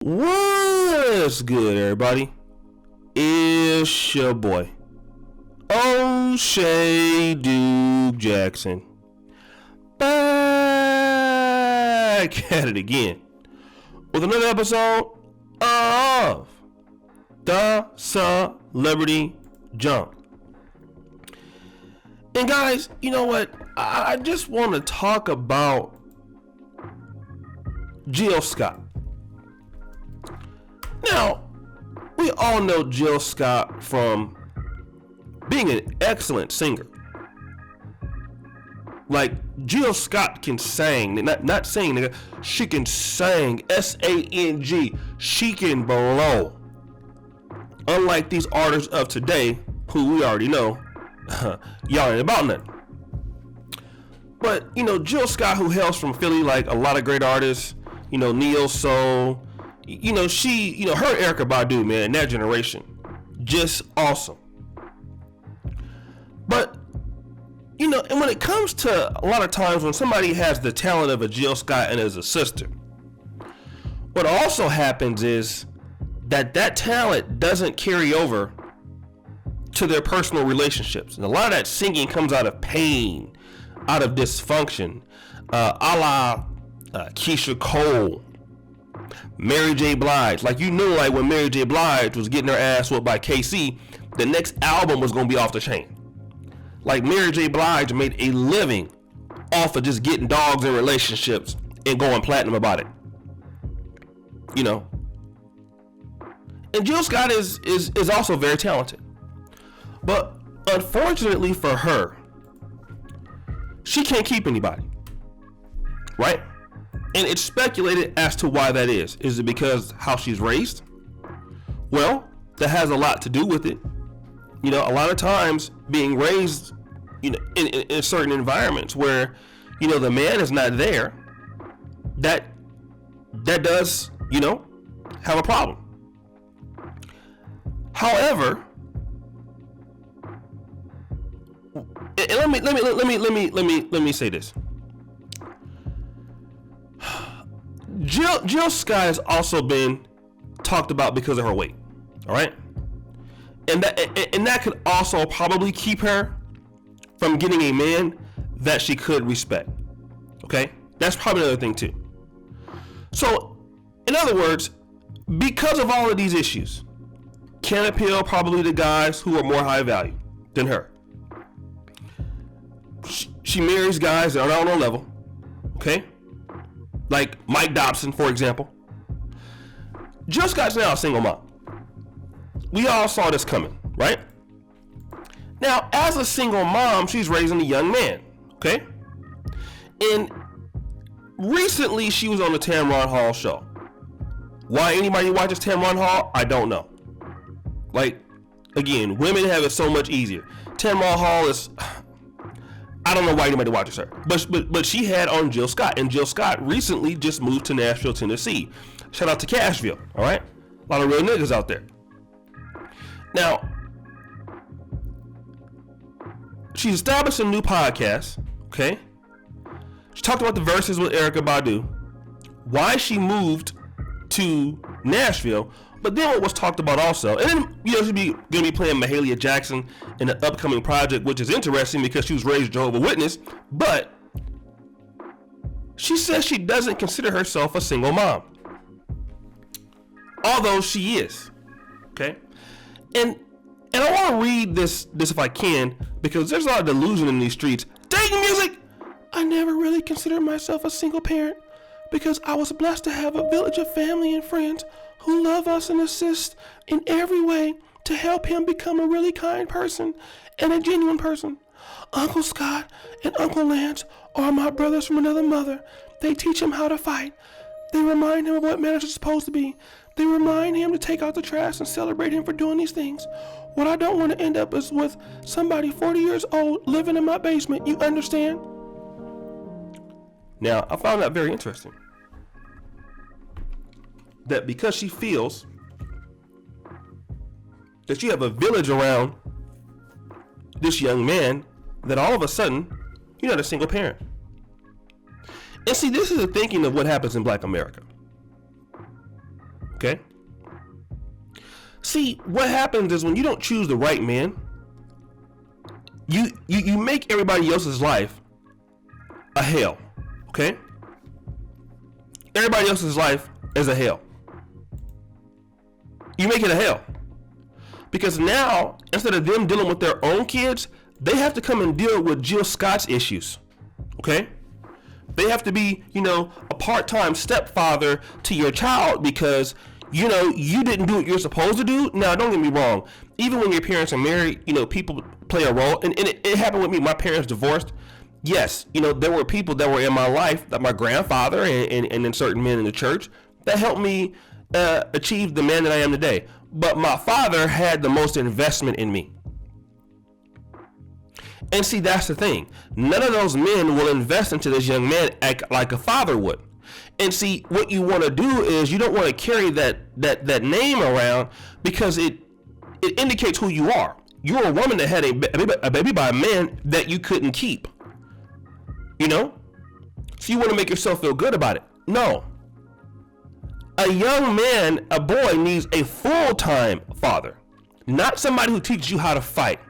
What's good, everybody? It's your boy, O'Shea Duke Jackson, back at it again with another episode of The Celebrity Jump. And guys, you know what? I just want to talk about Jill Scott. Now, we all know Jill Scott from being an excellent singer. Like, Jill Scott can sing, not sing, nigga. She can sing, S-A-N-G. She can blow. Unlike these artists of today, who we already know, y'all ain't about nothing. But, you know, Jill Scott, who hails from Philly, like a lot of great artists, you know, Neo Soul, you know, her Erykah Badu, man, that generation, just awesome. But, you know, and when it comes to a lot of times when somebody has the talent of a Jill Scott and is a sister, what also happens is that talent doesn't carry over to their personal relationships. And a lot of that singing comes out of pain, out of dysfunction, a la Keisha Cole, Mary J. Blige. Like, you knew, like, when Mary J. Blige was getting her ass whooped by KC, the next album was going to be off the chain. Like, Mary J. Blige made a living off of just getting dogs in relationships and going platinum about it. You know? And Jill Scott is also very talented. But unfortunately for her, she can't keep anybody. Right? And it's speculated as to why that is. Is it because how she's raised? Well, that has a lot to do with it. You know, a lot of times being raised, you know, in certain environments where, you know, the man is not there, that does, you know, have a problem. However, and let me say this. Jill Scott has also been talked about because of her weight. All right, and that could also probably keep her from getting a man that she could respect. Okay, that's probably another thing too. So, in other words, because of all of these issues, can appeal probably to guys who are more high value than her. She marries guys that are on her level. Okay. Like Mike Dobson, for example. Jill Scott's now a single mom. We all saw this coming, right? Now, as a single mom, she's raising a young man, okay? And recently, she was on the Tamron Hall show. Why anybody watches Tamron Hall, I don't know. Like, again, women have it so much easier. Tamron Hall is... I don't know why anybody watches her, but she had on Jill Scott, and Jill Scott recently just moved to Nashville, Tennessee. Shout out to Cashville, all right? A lot of real niggas out there. Now, she's established a new podcast, okay? She talked about the verses with Erykah Badu, why she moved to Nashville, but then what was talked about also, and then, you know, she's gonna be playing Mahalia Jackson in an upcoming project, which is interesting because she was raised Jehovah's Witness, but she says she doesn't consider herself a single mom, although she is, okay? And I want to read this if I can, because there's a lot of delusion in these streets. Dang music! I never really considered myself a single parent because I was blessed to have a village of family and friends who love us and assist in every way to help him become a really kind person and a genuine person. Uncle Scott and Uncle Lance are my brothers from another mother. They teach him how to fight. They remind him of what manners are supposed to be. They remind him to take out the trash and celebrate him for doing these things. What I don't want to end up is with somebody 40 years old living in my basement. You understand? Now, I found that very interesting. That because she feels that you have a village around this young man, that all of a sudden you're not a single parent. And see, this is the thinking of what happens in Black America. Okay? See, what happens is when you don't choose the right man, you make everybody else's life a hell. Okay? Everybody else's life is a hell. You make it a hell. Because now, instead of them dealing with their own kids, they have to come and deal with Jill Scott's issues. Okay? They have to be, a part-time stepfather to your child because, you didn't do what you're supposed to do. Now, don't get me wrong. Even when your parents are married, people play a role. And it happened with me. My parents divorced. Yes, there were people that were in my life, like my grandfather and then certain men in the church, that helped me achieve the man that I am today. But my father had the most investment in me. And see, that's the thing. None of those men will invest into this young man like a father would. And see, what you want to do is you don't want to carry that name around because it indicates who you are. You're a woman that had a baby by a man that you couldn't keep. So you want to make yourself feel good about it. No. A young man, a boy, needs a full-time father, not somebody who teaches you how to fight.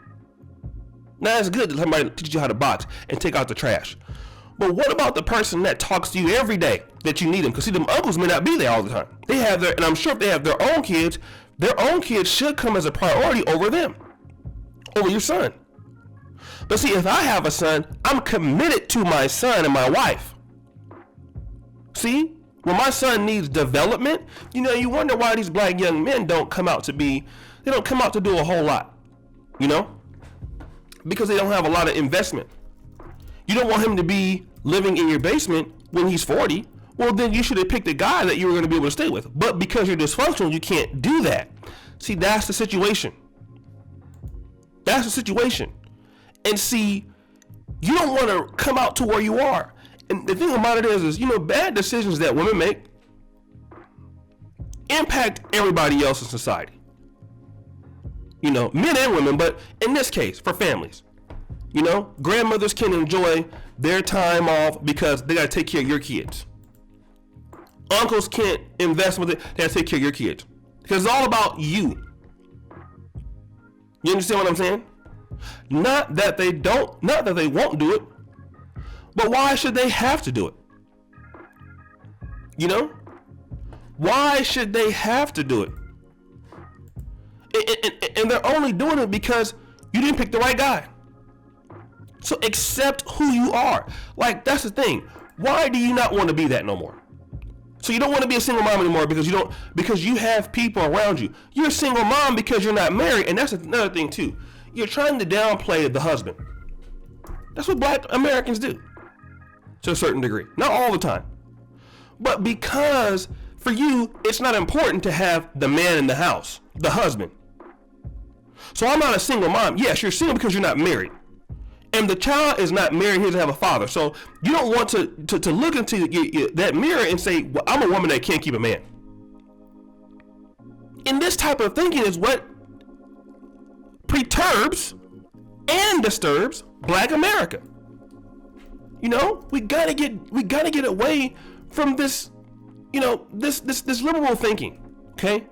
Now, it's good that somebody teaches you how to box and take out the trash. But what about the person that talks to you every day that you need them? Because see, them uncles may not be there all the time. They have and I'm sure if they have their own kids should come as a priority over them, over your son. But see, if I have a son, I'm committed to my son and my wife. See? When my son needs development, you wonder why these black young men don't come out to do a whole lot. Because they don't have a lot of investment. You don't want him to be living in your basement when he's 40. Well, then you should have picked a guy that you were going to be able to stay with. But because you're dysfunctional, you can't do that. See, that's the situation. That's the situation. And see, you don't want to come out to where you are. And the thing about it is, bad decisions that women make impact everybody else in society. Men and women, but in this case, for families. Grandmothers can enjoy their time off because they got to take care of your kids. Uncles can't invest with it, they got to take care of your kids. Because it's all about you. You understand what I'm saying? Not that they won't do it. But why should they have to do it? Why should they have to do it? And they're only doing it because you didn't pick the right guy. So accept who you are. Like, that's the thing. Why do you not want to be that no more? So you don't want to be a single mom anymore because you have people around you. You're a single mom because you're not married, and that's another thing too. You're trying to downplay the husband. That's what black Americans do. To a certain degree. Not all the time. But because for you, it's not important to have the man in the house, the husband. So I'm not a single mom. Yes, you're single because you're not married. And the child is not married, he doesn't have a father. So you don't want to look into that mirror and say, well, I'm a woman that can't keep a man. And this type of thinking is what perturbs and disturbs black America. We gotta get away from this, this liberal thinking. Okay.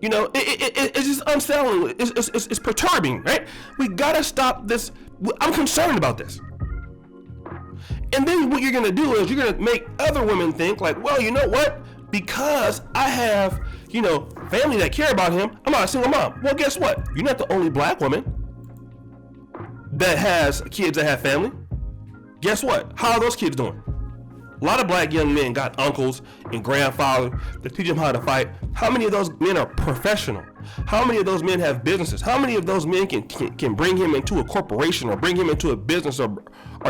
It's just unsettling. It's perturbing, right? We gotta stop this. I'm concerned about this. And then what you're gonna do is you're gonna make other women think like, well, you know what? Because I have, family that care about him, I'm not a single mom. Well, guess what? You're not the only black woman that has kids that have family. Guess what? How are those kids doing? A lot of black young men got uncles and grandfathers that teach them how to fight. How many of those men are professional? How many of those men have businesses? How many of those men can bring him into a corporation or bring him into a business or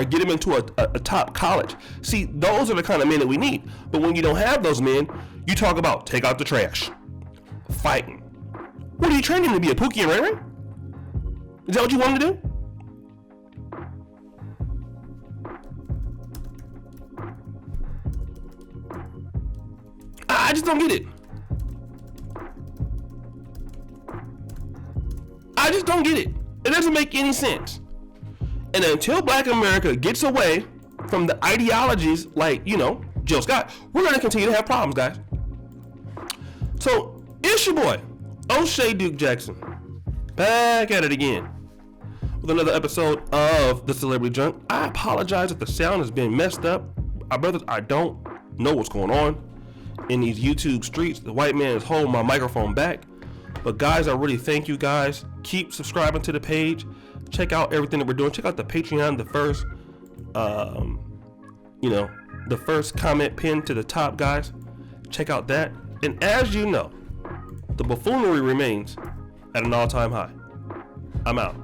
get him into a top college? See, those are the kind of men that we need. But when you don't have those men, you talk about take out the trash, fighting. What are you training to be, a Pookie and Ray Ray? Is that what you want to do? I just don't get it. I just don't get it. It doesn't make any sense. And until black America gets away from the ideologies like, Jill Scott, we're going to continue to have problems, guys. So, it's your boy, O'Shea Duke Jackson, back at it again with another episode of The Celebrity Junk. I apologize if the sound has been messed up. Brothers, I don't know what's going on in these YouTube streets. The white man is holding my microphone back. But guys, I really thank you guys. Keep subscribing to the page. Check out everything that we're doing. Check out the Patreon, the first comment pinned to the top, guys. Check out that. And as you know, the buffoonery remains at an all-time high. I'm out.